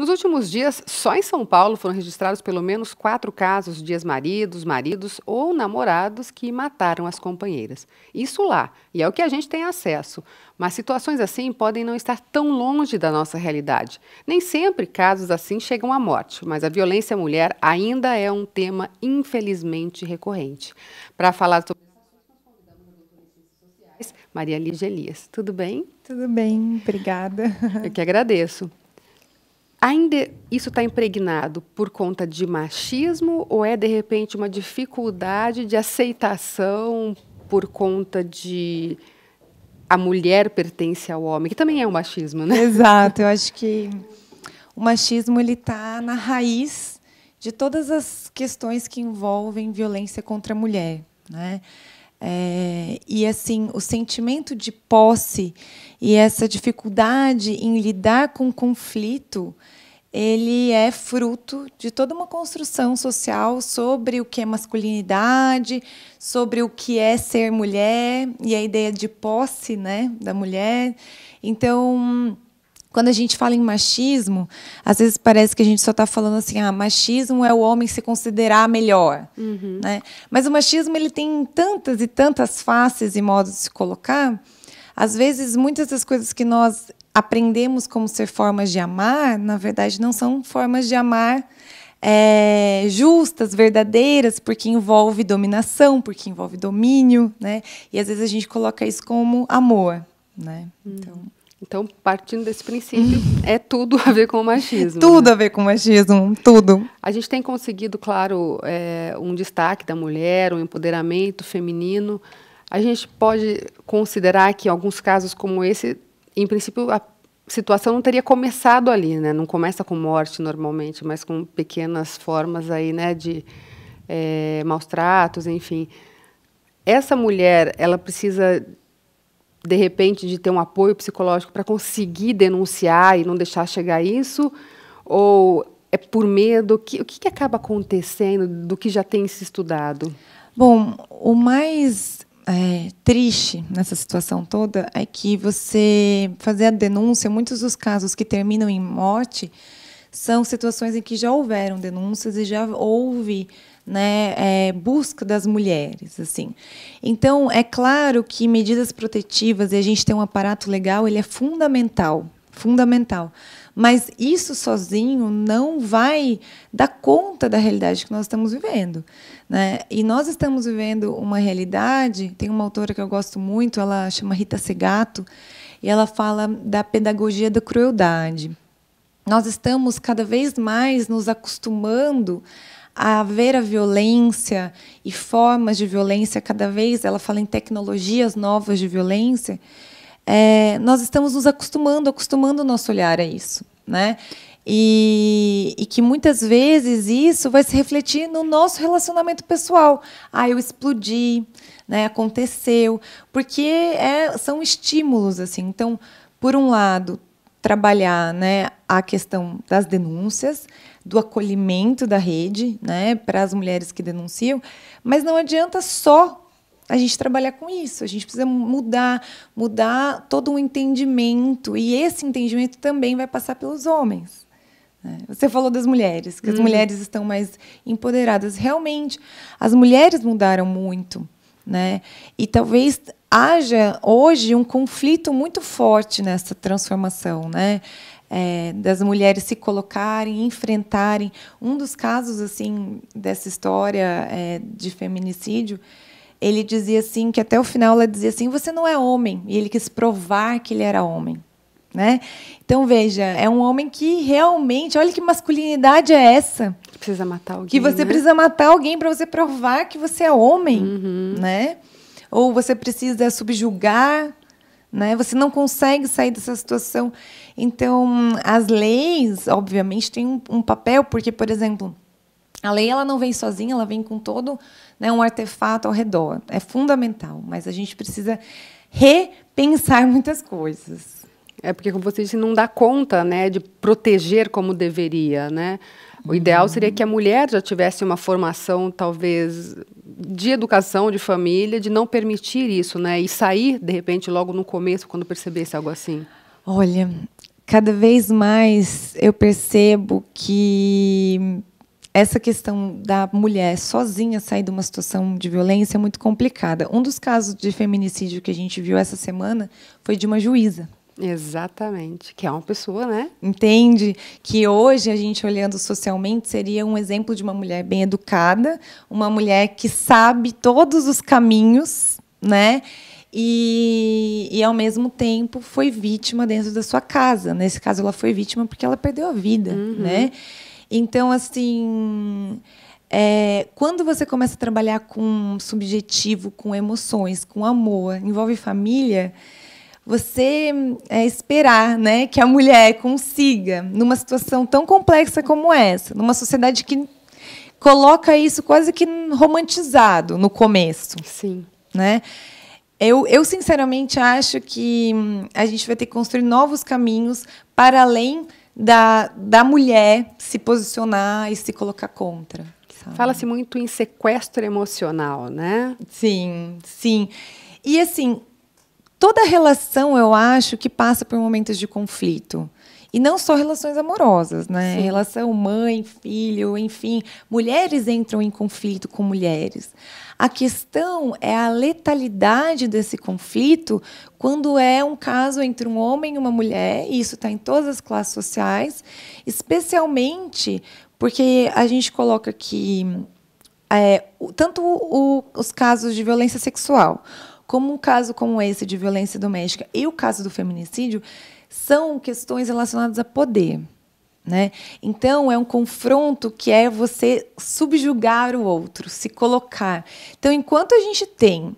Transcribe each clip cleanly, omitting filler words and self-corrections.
Nos últimos dias, só em São Paulo foram registrados pelo menos 4 casos de ex-maridos, maridos ou namorados que mataram as companheiras. Isso lá, e é o que a gente tem acesso. Mas situações assim podem não estar tão longe da nossa realidade. Nem sempre casos assim chegam à morte, mas a violência à mulher ainda é um tema infelizmente recorrente. Para falar sobre isso, Maria Lígia Elias. Tudo bem? Tudo bem, obrigada. Eu que agradeço. Ainda isso está impregnado por conta de machismo ou é, de repente, uma dificuldade de aceitação por conta de a mulher pertence ao homem, que também é um machismo, né? Exato, eu acho que o machismo ele está na raiz de todas as questões que envolvem violência contra a mulher, né? E assim, o sentimento de posse e essa dificuldade em lidar com o conflito, ele é fruto de toda uma construção social sobre o que é masculinidade, sobre o que é ser mulher e a ideia de posse, né, da mulher. Então, quando a gente fala em machismo, às vezes parece que a gente só está falando assim, machismo é o homem se considerar melhor. Né? Mas o machismo ele tem tantas e tantas faces e modos de se colocar. Às vezes, muitas das coisas que nós aprendemos como ser formas de amar, na verdade, não são formas de amar justas, verdadeiras, porque envolve dominação, porque envolve domínio. Né? E, às vezes, a gente coloca isso como amor. Né? Então, partindo desse princípio, é tudo a ver com o machismo. Tudo a ver com o machismo, tudo. A gente tem conseguido, claro, um destaque da mulher, um empoderamento feminino. A gente pode considerar que, em alguns casos como esse, em princípio, a situação não teria começado ali, né? Não começa com morte, normalmente, mas com pequenas formas aí, né, de maus tratos, enfim. Essa mulher, ela precisa de repente, de ter um apoio psicológico para conseguir denunciar e não deixar chegar a isso? Ou é por medo? O que acaba acontecendo do que já tem se estudado? Bom, o mais triste nessa situação toda é que você fazer a denúncia, muitos dos casos que terminam em morte são situações em que já houveram denúncias e já houve busca das mulheres, assim. Então, é claro que medidas protetivas e a gente ter um aparato legal, ele é fundamental, fundamental. Mas isso sozinho não vai dar conta da realidade que nós estamos vivendo, né? E nós estamos vivendo uma realidade. Tem uma autora que eu gosto muito, ela chama Rita Segato, e ela fala da pedagogia da crueldade. Nós estamos cada vez mais nos acostumando a ver a violência e formas de violência cada vez, ela fala em tecnologias novas de violência, nós estamos nos acostumando o nosso olhar a isso, né? E que muitas vezes isso vai se refletir no nosso relacionamento pessoal. Eu explodi, né? Aconteceu, porque são estímulos assim. Então, por um lado, trabalhar, né, a questão das denúncias, do acolhimento da rede, né, para as mulheres que denunciam, mas não adianta só a gente trabalhar com isso. A gente precisa mudar todo um entendimento, e esse entendimento também vai passar pelos homens. Né? Você falou das mulheres, que as mulheres estão mais empoderadas. Realmente, as mulheres mudaram muito, né? E talvez haja hoje um conflito muito forte nessa transformação, né? Das mulheres se colocarem, enfrentarem. Um dos casos assim dessa história de feminicídio, ele dizia assim que até o final ela dizia assim: você não é homem, e ele quis provar que ele era homem, né? Então veja, é um homem que realmente, olha que masculinidade é essa? Precisa matar alguém. Que você precisa matar alguém para você provar que você é homem, né? Ou você precisa subjugar, né? Você não consegue sair dessa situação. Então, as leis, obviamente, têm um papel, porque, por exemplo, a lei ela não vem sozinha, ela vem com todo, né, um artefato ao redor. É fundamental, mas a gente precisa repensar muitas coisas. Porque, como você disse, não dá conta, né, de proteger como deveria, né? O ideal seria que a mulher já tivesse uma formação, talvez, de educação, de família, de não permitir isso, né? E sair, de repente, logo no começo, quando percebesse algo assim. Olha, cada vez mais eu percebo que essa questão da mulher sozinha sair de uma situação de violência é muito complicada. Um dos casos de feminicídio que a gente viu essa semana foi de uma juíza. Exatamente, que é uma pessoa, né? Entende? Que hoje, a gente olhando socialmente, seria um exemplo de uma mulher bem educada, uma mulher que sabe todos os caminhos, né? E, ao mesmo tempo, foi vítima dentro da sua casa. Nesse caso, ela foi vítima porque ela perdeu a vida, né? Então, assim, quando você começa a trabalhar com subjetivo, com emoções, com amor, envolve família, você esperar, né, que a mulher consiga, numa situação tão complexa como essa, numa sociedade que coloca isso quase que romantizado no começo. Sim. Né? Eu sinceramente acho que a gente vai ter que construir novos caminhos para além da mulher se posicionar e se colocar contra. Fala-se muito em sequestro emocional, né? Sim, sim. E, assim, toda relação, eu acho, que passa por momentos de conflito. E não só relações amorosas, né? Sim. Relação mãe, filho, enfim. Mulheres entram em conflito com mulheres. A questão é a letalidade desse conflito quando é um caso entre um homem e uma mulher, e isso está em todas as classes sociais, especialmente porque a gente coloca que tanto os casos de violência sexual, como um caso como esse de violência doméstica e o caso do feminicídio, são questões relacionadas a poder. Né? Então, é um confronto que é você subjugar o outro, se colocar. Então, enquanto a gente tem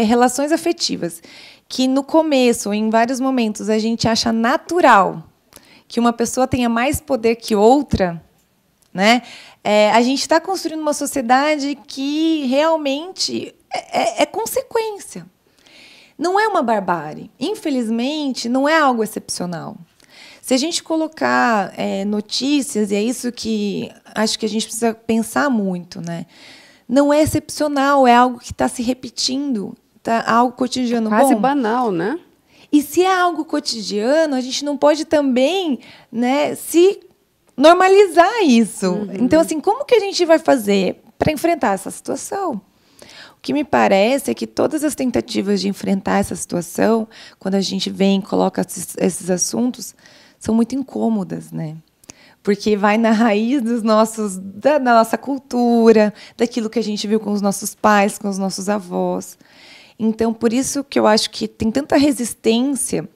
relações afetivas que, no começo, ou em vários momentos, a gente acha natural que uma pessoa tenha mais poder que outra, né? A gente está construindo uma sociedade que realmente é consequência. Não é uma barbárie. Infelizmente, não é algo excepcional. Se a gente colocar notícias, e é isso que acho que a gente precisa pensar muito, né? Não é excepcional, é algo que está se repetindo, tá algo cotidiano. Quase banal, né? E se é algo cotidiano, a gente não pode também, né, se normalizar isso. Então, assim, como que a gente vai fazer para enfrentar essa situação? O que me parece é que todas as tentativas de enfrentar essa situação, quando a gente vem e coloca esses assuntos, são muito incômodas, né? Porque vai na raiz da nossa cultura, daquilo que a gente viu com os nossos pais, com os nossos avós. Então, por isso que eu acho que tem tanta resistência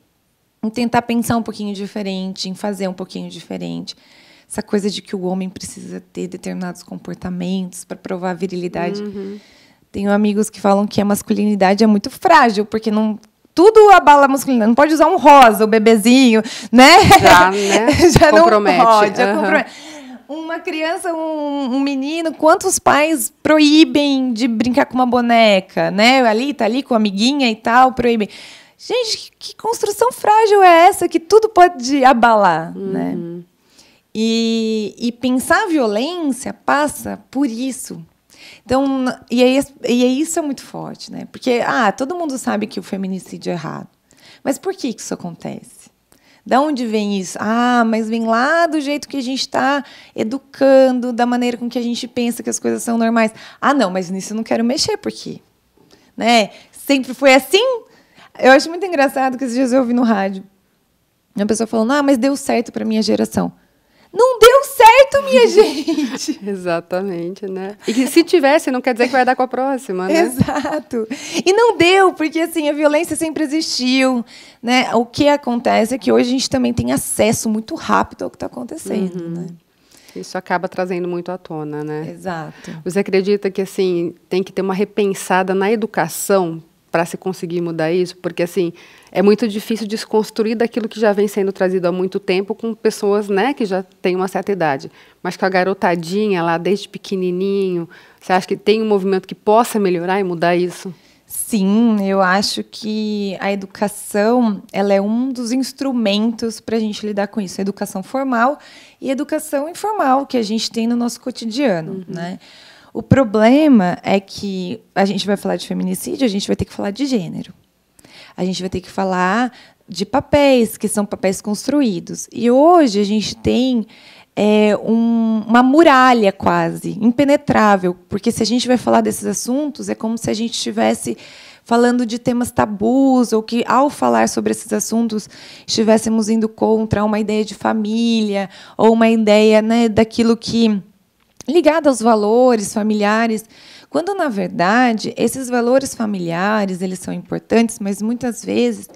em tentar pensar um pouquinho diferente, em fazer um pouquinho diferente. Essa coisa de que o homem precisa ter determinados comportamentos para provar a virilidade. Tenho amigos que falam que a masculinidade é muito frágil, porque não... Tudo abala a masculinidade. Não pode usar um rosa, o bebezinho, né? Já, né? Já compromete. Não pode. Compromete. Uma criança, um menino, quantos pais proíbem de brincar com uma boneca, né? Tá ali com a amiguinha e tal, proíbem. Gente, que construção frágil é essa que tudo pode abalar, né? E pensar a violência passa por isso. Então, isso é muito forte, né? Porque todo mundo sabe que o feminicídio é errado. Mas por que isso acontece? Da onde vem isso? Mas vem lá do jeito que a gente está educando, da maneira com que a gente pensa que as coisas são normais. Não, mas nisso eu não quero mexer, por quê? Né? Sempre foi assim? Eu acho muito engraçado que esses dias eu ouvi no rádio uma pessoa falando, mas deu certo para a minha geração. Não deu certo, minha gente. Exatamente, né? E que se tivesse, não quer dizer que vai dar com a próxima, né? Exato. E não deu, porque assim, a violência sempre existiu, né? O que acontece é que hoje a gente também tem acesso muito rápido ao que está acontecendo, né? Isso acaba trazendo muito à tona, né? Exato. Você acredita que assim tem que ter uma repensada na educação para se conseguir mudar isso? Porque assim é muito difícil desconstruir daquilo que já vem sendo trazido há muito tempo com pessoas, né, que já têm uma certa idade. Mas com a garotadinha lá desde pequenininho, você acha que tem um movimento que possa melhorar e mudar isso? Sim, eu acho que a educação ela é um dos instrumentos para a gente lidar com isso. A educação formal e a educação informal que a gente tem no nosso cotidiano, né? O problema é que a gente vai falar de feminicídio, a gente vai ter que falar de gênero. A gente vai ter que falar de papéis, que são papéis construídos. E hoje a gente tem uma muralha quase, impenetrável, porque se a gente vai falar desses assuntos, é como se a gente estivesse falando de temas tabus, ou que, ao falar sobre esses assuntos, estivéssemos indo contra uma ideia de família, ou uma ideia, né, daquilo que ligado aos valores familiares, quando, na verdade, esses valores familiares eles são importantes, mas, muitas vezes,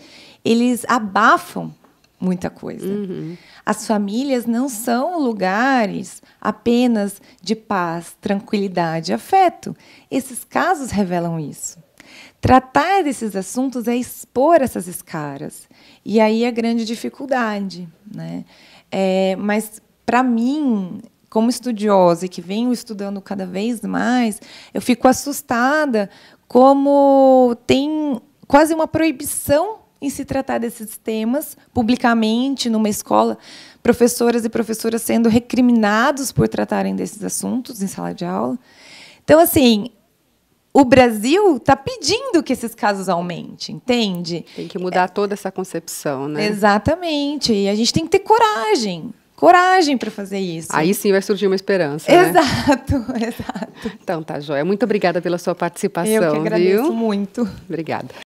eles abafam muita coisa. Uhum. As famílias não são lugares apenas de paz, tranquilidade e afeto. Esses casos revelam isso. Tratar desses assuntos é expor essas escaras. E aí a grande dificuldade, né? Mas, para mim, como estudiosa e que venho estudando cada vez mais, eu fico assustada como tem quase uma proibição em se tratar desses temas publicamente numa escola, professoras e professoras sendo recriminados por tratarem desses assuntos em sala de aula. Então, assim, o Brasil está pedindo que esses casos aumentem, entende? Tem que mudar toda essa concepção, né? Exatamente. E a gente tem que ter coragem para fazer isso. Aí sim vai surgir uma esperança, exato, né? Então, tá, joia. Muito obrigada pela sua participação, eu que agradeço viu? muito. Obrigada.